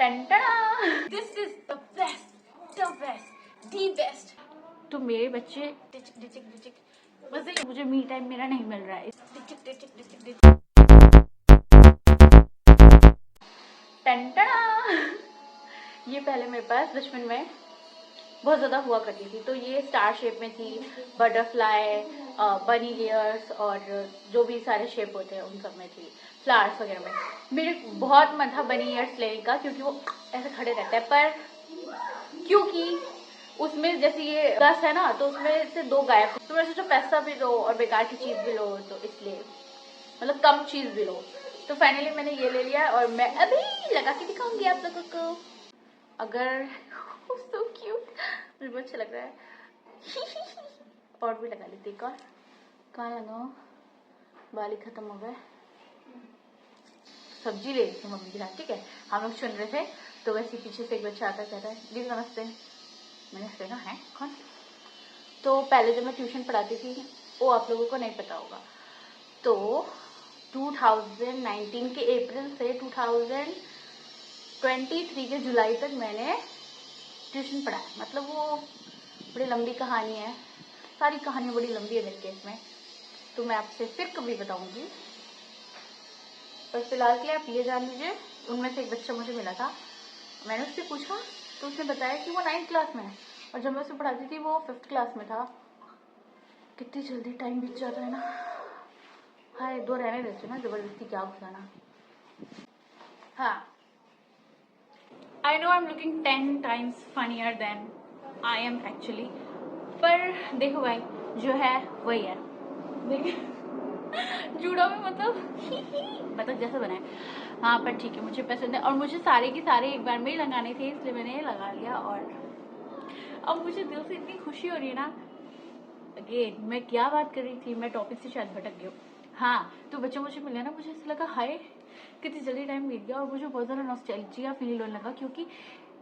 This is the best the best. तो मेरे बच्चे मुझे मी टाइम मेरा नहीं मिल रहा है। ये पहले मेरे पास बचपन में बहुत ज़्यादा हुआ करती थी। तो ये स्टार शेप में थी, बटरफ्लाई, बनी ईयर्स और जो भी सारे शेप होते हैं उन सब में थी, फ्लावर्स वगैरह में। मेरे बहुत मन था बनी ईयर्स लेने का क्योंकि वो ऐसे खड़े रहते हैं, पर क्योंकि उसमें जैसे ये 10 है ना तो उसमें से 2 गायब, तो मैं सोचा पैसा भी लो और बेकार की चीज़ भी लो, तो इसलिए मतलब कम चीज़ भी लो। तो फाइनली मैंने ये ले लिया और मैं अभी लगा के दिखाऊंगी आप लोगों को। अगर so cute, मुझे बहुत अच्छा लग रहा है। और भी लगा लेती एक और। कहाँ लगाऊं? बाल ही खत्म हो गए। सब्जी ले रही थी मम्मी के साथ, ठीक है। हम लोग सुन रहे थे तो वैसे पीछे से एक बच्चा आता कहता है दीदी नमस्ते। मैंने देखा है कौन। तो पहले जब मैं ट्यूशन पढ़ाती थी वो आप लोगों को नहीं पता होगा, तो 2019 के अप्रैल से 2023 के जुलाई तक मैंने ट्यूशन पढ़ाया। मतलब वो बड़ी लंबी कहानी है, सारी कहानी बड़ी लंबी है मेरे केस में, तो मैं आपसे फिर कभी बताऊंगी। पर फिलहाल के लिए आप ये जान लीजिए, उनमें से एक बच्चा मुझे मिला था, मैंने उससे पूछा तो उसने बताया कि वो 9th क्लास में है और जब मैं उसे पढ़ाती थी वो 5th क्लास में था। कितनी जल्दी टाइम बीत जाता है ना। हाय, 2 रहने देते ना, जबरदस्ती क्या घुसाना। हाँ, I know I'm looking 10 times funnier than I am actually, पर देखो भाई जो है वही है। जूडो में मतलब जैसा बना है। हाँ पर ठीक है, मुझे पसंद है और मुझे सारे के सारे एक बार में ही लगाने थे, इसलिए मैंने लगा लिया। और अब मुझे दिल से इतनी खुशी हो रही है ना। अगेन मैं क्या बात कर रही थी, मैं टॉपिक से शायद भटक गई हूँ। हाँ, तो बच्चे मुझे मिले ना, मुझे ऐसा लगा हाय कितनी जल्दी टाइम बीत गया और मुझे बहुत ज़्यादा नॉस्टैल्जिया फील होने लगा। क्योंकि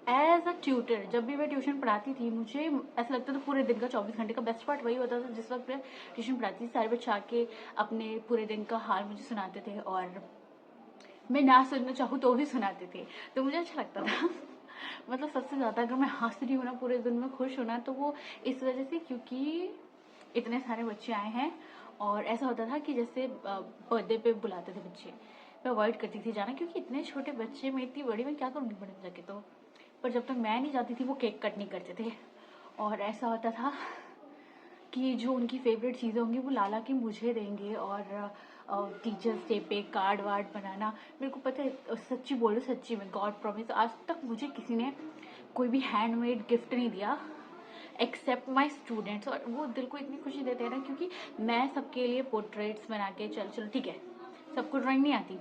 एज अ ट्यूटर जब भी मैं ट्यूशन पढ़ाती थी मुझे ऐसा लगता था पूरे दिन का 24 घंटे का बेस्ट पार्ट वही होता था जिस वक्त मैं ट्यूशन पढ़ाती थी। सारे बच्चे आके अपने पूरे दिन का हाल मुझे सुनाते थे और मैं ना सुनना चाहूँ तो भी सुनाते थे, तो मुझे अच्छा लगता था। मतलब सबसे ज़्यादा अगर मैं हंस रही हूँ ना, पूरे दिन में खुश होना, तो वो इस वजह से क्योंकि इतने सारे बच्चे आए हैं। और ऐसा होता था कि जैसे बर्थडे पे बुलाते थे बच्चे, मैं अवॉइड करती थी जाना क्योंकि इतने छोटे बच्चे, मैं इतनी बड़ी मैं क्या करूँगी बड़े में जाके। तो पर जब तक मैं नहीं जाती थी वो केक कट नहीं करते थे। और ऐसा होता था कि जो उनकी फेवरेट चीज़ें होंगी वो ला के मुझे देंगे। और टीचर्स डे पे कार्ड वार्ड बनाना, मेरे को पता है सच्ची बोलो, सच्ची में गॉड प्रॉमिस आज तक मुझे किसी ने कोई भी हैंडमेड गिफ्ट नहीं दिया एक्सेप्ट माई स्टूडेंट्स। और वो दिल को इतनी खुशी देते हैं ना, क्योंकि मैं सबके लिए पोर्ट्रेट्स बना के चलो ठीक है, सबको ड्राइंग नहीं आती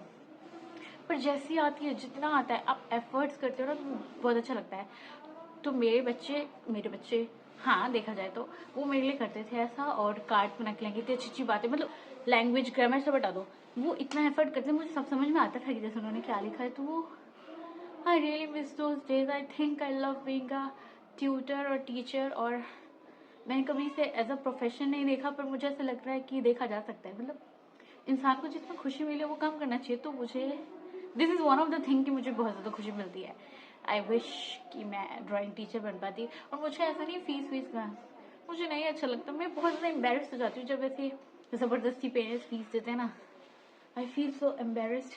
पर जैसी आती है, जितना आता है आप एफर्ट्स करते हो ना, तो बहुत अच्छा लगता है। तो मेरे बच्चे हाँ देखा जाए तो वो मेरे लिए करते थे ऐसा, और कार्ड बना के लाएंगे, अच्छी अच्छी बातें, मतलब लैंग्वेज ग्रामर सब बता दो, वो इतना एफर्ट करते थे, मुझे सब समझ में आता था कि जैसे उन्होंने क्या लिखा है। तो वो I really miss those days. I think I love being a tutor और टीचर। और मैंने कभी इसे एज अ प्रोफेशन नहीं देखा, पर मुझे ऐसा लग रहा है कि देखा जा सकता है। मतलब इंसान को जितना खुशी मिले वो काम करना चाहिए। तो मुझे this is one of the thing कि मुझे बहुत ज़्यादा खुशी मिलती है। आई विश कि मैं ड्राइंग टीचर बन पाती। और मुझे ऐसा नहीं फीस वीस का मुझे नहीं अच्छा लगता, मैं बहुत ज़्यादा एम्बेरस हो जाती हूँ जब ऐसे ज़बरदस्ती पेरेंट्स फीस देते हैं ना। I feel so embarrassed.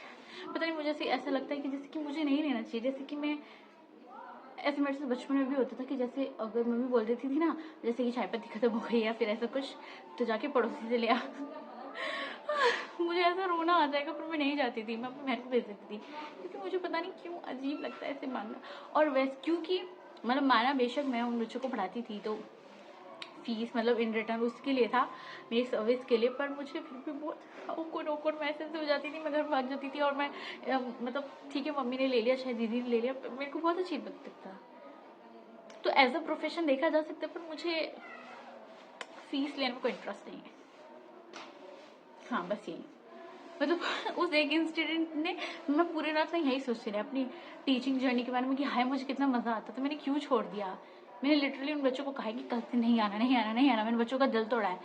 पता नहीं, मुझे ऐसा लगता है कि जैसे कि मुझे नहीं लेना चाहिए। जैसे कि मैं ऐसे मेरे से बचपन में भी होता था कि जैसे अगर मम्मी बोल देती थी ना, जैसे कि चाय पत्ती खत्म हो गई या फिर ऐसा कुछ, तो जाके पड़ोसी से ले आ। मुझे ऐसा रोना आ जाएगा, पर मैं नहीं जाती थी, मैं अपनी बहन को भेज देती थी क्योंकि मुझे पता नहीं क्यों अजीब लगता है ऐसे मानना। और वैसे क्योंकि मतलब माना बेशक मैं उन बच्चों को पढ़ाती थी तो फीस मतलब इन रिटर्न उसके लिए था, मेरी सर्विस के लिए, पर मुझे फिर भी बहुत ओकड़ मैसेज हो जाती थी। मैं घर भाग जाती थी और मैं मतलब ठीक है मम्मी ने ले लिया, शायद दीदी ने ले लिया, मेरे को बहुत अजीब लगता था। तो एज अ प्रोफेशन देखा जा सकता है, पर मुझे फीस लेने में कोई इंटरेस्ट नहीं है। हाँ बस यही, मतलब उस एक इंसिडेंट ने, मैं पूरे रात में यही सोचती रही अपनी टीचिंग जर्नी के बारे में कि हाय मुझे कितना मजा आता था, मैंने क्यों छोड़ दिया। मैंने लिटरली उन बच्चों को कहा कि कल से नहीं आना नहीं आना नहीं आना, मैंने बच्चों का दिल तोड़ा है।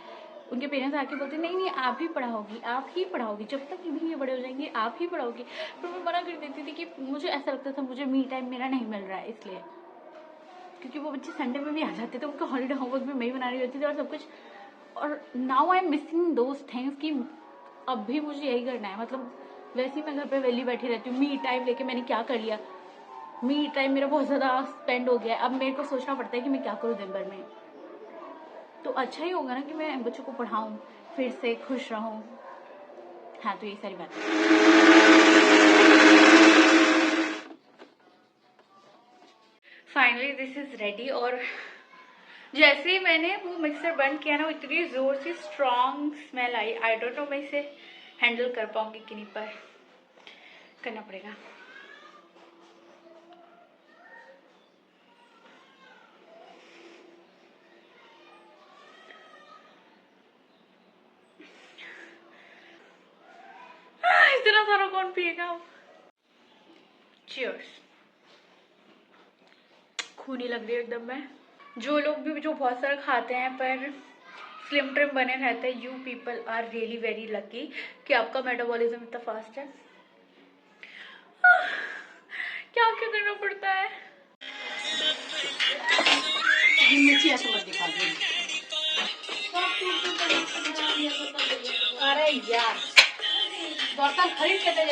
उनके पेरेंट्स आके बोलते नहीं नहीं आप ही पढ़ाओगी, आप ही पढ़ाओगी, जब तक भी ये बड़े हो जाएंगे आप ही पढ़ाओगी। पर मैं मना कर देती थी कि मुझे ऐसा लगता था मुझे मी टाइम मेरा नहीं मिल रहा है, इसलिए क्योंकि वो बच्चे संडे में भी आ जाते थे, उनका हॉलीडे होमवर्क भी मैं ही बना रही होती थी और सब कुछ। और now I am missing those things कि अब भी मुझे यही करना है। मतलब वैसे ही मैं घर पे वेली बैठी रहती हूँ, मी टाइम लेके मैंने क्या कर लिया, मी टाइम मेरा बहुत ज़्यादा स्पेंड हो गया है। अब मेरे को सोचना पड़ता है कि मैं क्या करूँ दिन भर में। तो अच्छा ही होगा ना कि मैं बच्चों को पढ़ाऊँ, फिर से खुश रहूँ। हाँ, तो ये सारी बात है। Finally this is ready. और जैसे ही मैंने वो मिक्सर बंद किया ना, इतनी जोर से strong smell I. I don't know मैं इसे हैंडल कर पाऊंगी कि नहीं, पर करना पड़ेगा। इतना सारा कौन पिएगा। चीयर्स। खूनी लग रही है एकदम मैं। जो लोग भी जो बहुत सारा खाते हैं पर स्लिम ट्रिम बने रहते हैं, you people are really very lucky कि आपका मेटाबॉलिज्म इतना फास्ट है। क्या क्या करना पड़ता है। अरे यार बर्तन खरीद के दे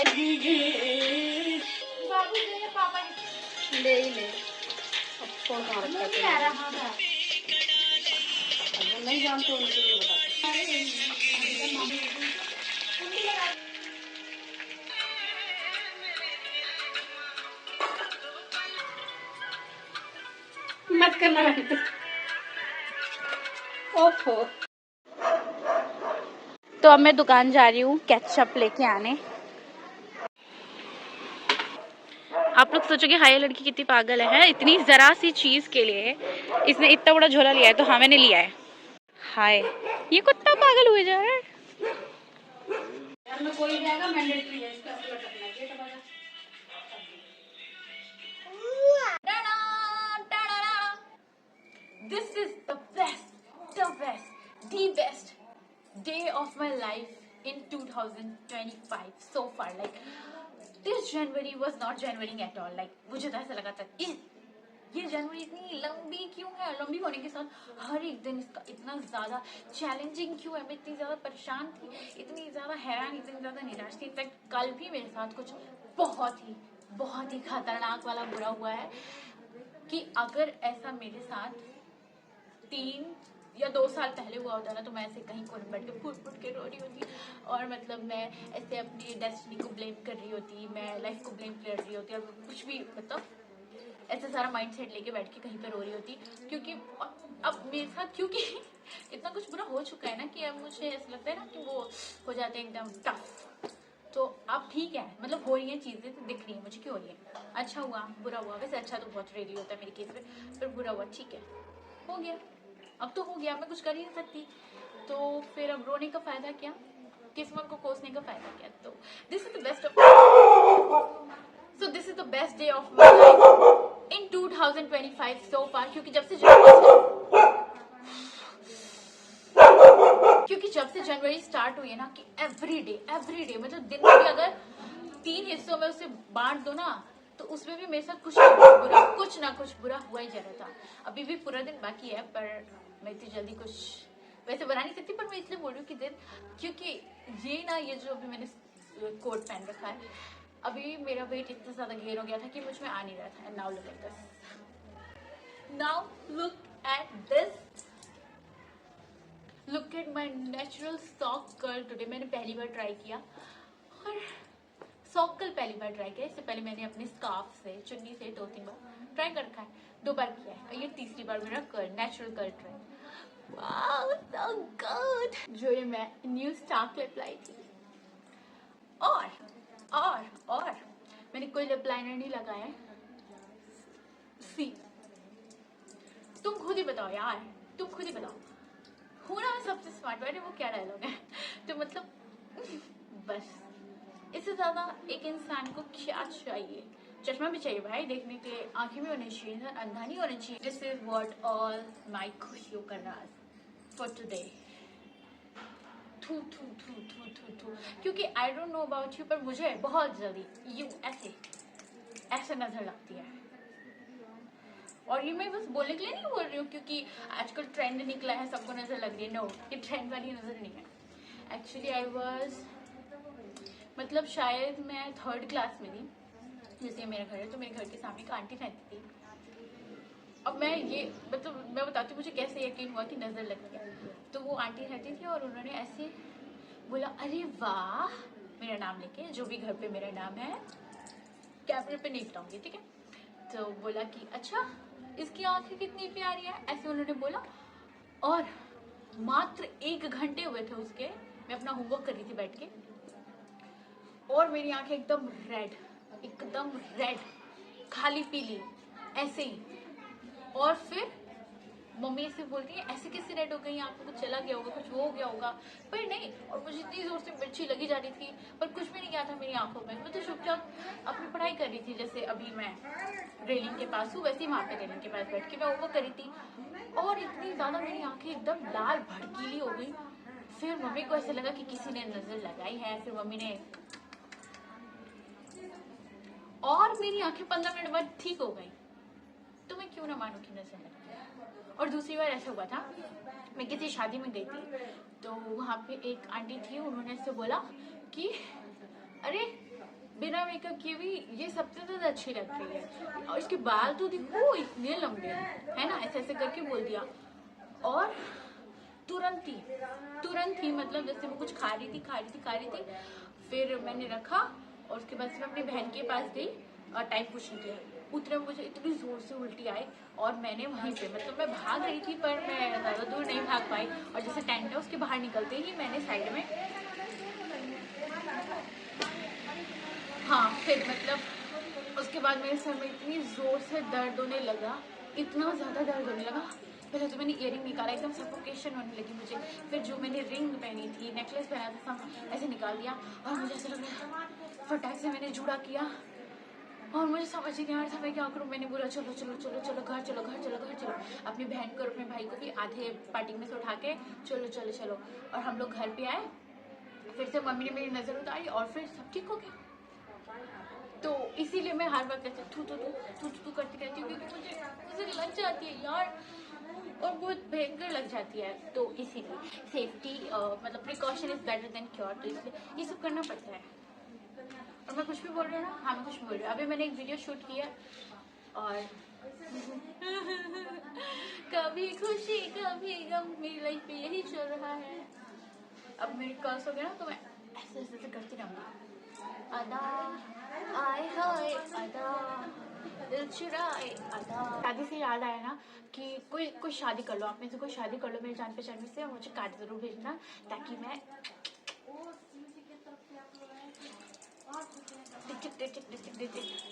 बाबू दे पापा ले ही ले। कौन कहाँ रखा है? आ रहा था। अगर नहीं जानते उनके लिए बताते। मत करना। ओफो। तो अब मैं दुकान जा रही हूँ केचप लेके आने। आप लोग सोचोगे हाय लड़की कितनी पागल है, इतनी जरा सी चीज के लिए इसने इतना बड़ा झोला लिया है। तो हाँ मैंने लिया है। हाय ये कुत्ता पागल हुए जा रहा है। कोई जाएगा मैंडेटरी है इसका This is the best day of my life in 2025 so far. Like this January was not January at all. Like मुझे तो ऐसा लगा था ये जनवरी इतनी लंबी क्यों है। लंबी होने के साथ हर एक दिन इसका इतना ज्यादा चैलेंजिंग क्यों है। मैं इतनी ज्यादा परेशान थी, इतनी ज्यादा हैरान, इतनी ज्यादा निराश थी। इनफैक्ट कल भी मेरे साथ कुछ बहुत ही खतरनाक वाला बुरा हुआ है कि अगर ऐसा मेरे साथ 3 या 2 साल पहले हुआ होता ना तो मैं ऐसे कहीं कोने बैठ के फुट के रो रही होती और मतलब मैं ऐसे अपनी डेस्टिनी को ब्लेम कर रही होती, मैं लाइफ को ब्लेम कर रही होती और कुछ भी मतलब ऐसा सारा माइंड सेट लेके बैठ के कहीं पे रो रही होती। क्योंकि अब मेरे साथ क्योंकि इतना कुछ बुरा हो चुका है ना कि अब मुझे ऐसा लगता है ना कि वो हो जाते हैं एकदम टफ। तो अब ठीक है, मतलब हो रही है चीजें तो दिख रही है मुझे, क्यों हो रही है। अच्छा हुआ बुरा हुआ, वैसे अच्छा तो बहुत रेडी होता है मेरे केस में, पर बुरा हुआ ठीक है, हो गया। अब तो हो गया, मैं कुछ कर ही नहीं सकती। तो फिर अब रोने का फायदा क्या, किस्मत को कोसने का फायदा क्या। तो this is the best day of my life in 2025 सो फार। क्योंकि जब से जनवरी स्टार्ट हुई है ना कि एवरी डे मतलब दिन में भी अगर 3 हिस्सों में उसे बांट दो ना तो उसमें भी मेरे साथ कुछ ना कुछ बुरा हुआ ही जा रहा था। अभी भी पूरा दिन बाकी है पर मैं इतनी जल्दी कुछ वैसे बना नहीं सकती। पर मैं इसलिए बोल रही हूँ कि दिन, क्योंकि ये जो अभी मैंने कोट पहन रखा है, अभी मेरा वेट इतना ज्यादा घेर हो गया था कि मुझ में आ नहीं रहा था। Now look at this, now look at this, look at my natural sock curl today. मैंने पहली बार ट्राई किया और सॉक कर्ल पहली बार ट्राई किया। इससे पहले मैंने अपने स्कार्फ से चुन्नी से 2-3 बार ट्राई कर रखा है, 2 बार किया है और ये तीसरी बार मेरा curl natural curl try. Wow so good. जो ये मैं न्यू स्टार क्लिप लाई थी और मैंने कोई लिप लाइनर नहीं लगाया है। सी तुम खुद ही बताओ यार, तुम खुद ही बताओ, हूं ना मैं सबसे स्मार्ट। अरे वो क्या डायलॉग है। तो मतलब बस इससे ज्यादा एक इंसान को क्या चाहिए, चश्मा भी चाहिए भाई देखने के लिए, आंखें भी होनी चाहिए, अंधा नहीं होना चाहिए। This is what all my खुशियों का राज फॉर टुडे। थू थू थू थू थू थू, क्योंकि I don't know about you पर मुझे बहुत जल्दी यूं ऐसे ऐसे नजर लगती है। और ये मैं बस बोलने के लिए नहीं बोल रही हूँ क्योंकि आजकल ट्रेंड निकला है सबको नजर लग रही है, नो ये ट्रेंड वाली नजर नहीं है। एक्चुअली आई वाज मतलब शायद मैं 3rd क्लास में थी, जैसे मेरा घर है तो मेरे घर के सामने एक आंटी रहती थी। अब मैं ये मतलब मैं बताती हूँ मुझे कैसे यकीन हुआ कि नजर लग गया। तो वो आंटी रहती थी और उन्होंने ऐसे बोला अरे वाह मेरा नाम लेके, जो भी घर पे मेरा नाम है, कैमरे पे नहीं बताऊंगी ठीक है। तो बोला कि अच्छा इसकी आंखें कितनी प्यारी है, ऐसे उन्होंने बोला। और मात्र 1 घंटे हुए थे उसके, मैं अपना होमवर्क कर रही थी बैठ के, और मेरी आंखें एकदम रेड खाली पीली ऐसे ही। और फिर मम्मी ऐसे बोलती है ऐसे कैसे रेड हो गई, आंखों को चला गया होगा, कुछ हो गया होगा, पर नहीं। और मुझे इतनी जोर से मिर्ची लगी जा रही थी पर कुछ भी नहीं गया था मेरी आंखों में। मैं तो चुपचाप अपनी पढ़ाई कर रही थी, जैसे अभी मैं रेलिंग के पास हूँ वैसे ही वहां पे रेलिंग के पास बैठ के मैं वो कर रही थी। और इतनी ज्यादा मेरी आंखें एकदम लाल भड़कीली हो गई। फिर मम्मी को ऐसे लगा कि किसी ने नजर लगाई है, फिर मम्मी ने, और मेरी आंखें 15 मिनट बाद ठीक हो गई। तो मैं क्यों ना मानू कि नजर लगी। और दूसरी बार ऐसा हुआ था, मैं किसी शादी में गई थी तो वहां पे एक आंटी थी, उन्होंने ऐसे बोला कि अरे बिना मेकअप किए भी ये सबसे ज्यादा अच्छी लग रही है, और इसके बाल तो देखो इतने लंबे है ना, ऐसे ऐसे करके बोल दिया। और तुरंत ही मतलब जैसे वो कुछ खा रही थी। फिर मैंने रखा और उसके बाद से मैं अपनी बहन के पास गई और टाइम पूछने के लिए। उतने मुझे इतनी जोर से उल्टी आई और मैंने वहीं पे मतलब मैं भाग रही थी पर मैं ज्यादा दूर नहीं भाग पाई, और जैसे टेंट है उसके बाहर निकलते ही मैंने साइड में, हाँ फिर मतलब उसके बाद मेरे सर में इतनी जोर से दर्द होने लगा, इतना ज्यादा दर्द होने लगा। पहले तो मैंने इयरिंग निकाला, एकदम सफोकेशन होने लगी मुझे। फिर जो मैंने रिंग पहनी थी, नेकलेस पहना था, सब ऐसे निकाल दिया और मुझे ऐसा लग रहा है फटाक से मैंने जुड़ा किया और मुझे समझ ही नहीं आ रहा था मैं क्या करूँ। मैंने बोला चलो चलो चलो चलो घर चलो घर चलो घर चलो, अपनी बहन को और अपने भाई को भी आधे पार्टी में से उठा के चलो चलो चलो। और हम लोग घर पे आए, फिर से मम्मी ने मेरी नजर उतारी और फिर सब ठीक हो गया। तो इसीलिए मैं हर वक्त ऐसे थू करती रहती हूँ क्योंकि मुझे लग जाती है यार, और बहुत भयंकर लग जाती है। तो इसीलिए सेफ्टी मतलब precaution is better than cure, तो इसलिए ये सब करना पड़ता है। और मैं कुछ भी बोल रही हूँ ना, हाँ मैं कुछ भी बोल रही हूँ। अभी मैंने एक वीडियो शूट किया और कभी खुशी कभी गम, मेरी लाइफ में यही चल रहा है। अब मेरे कर्स हो गया ना तो मैं ऐसे ऐसे करती रहूंगी। अदा आए हाय अदा दिल चुराए अदा। शादी से याद आया ना कि कोई शादी कर लो, आप में से कोई शादी कर लो मेरी जान पहचान में से, और मुझे कार्ड जरूर भेजना ताकि मैं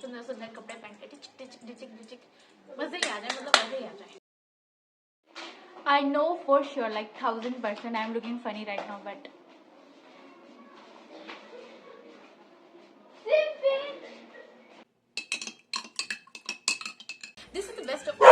सुंदर सुंदर कपड़े पहन के टिचिक मजे ही आ जाए, मतलब मजे ही आ जाए। I know for sure like 1000% I'm looking funny right now, but this is the best of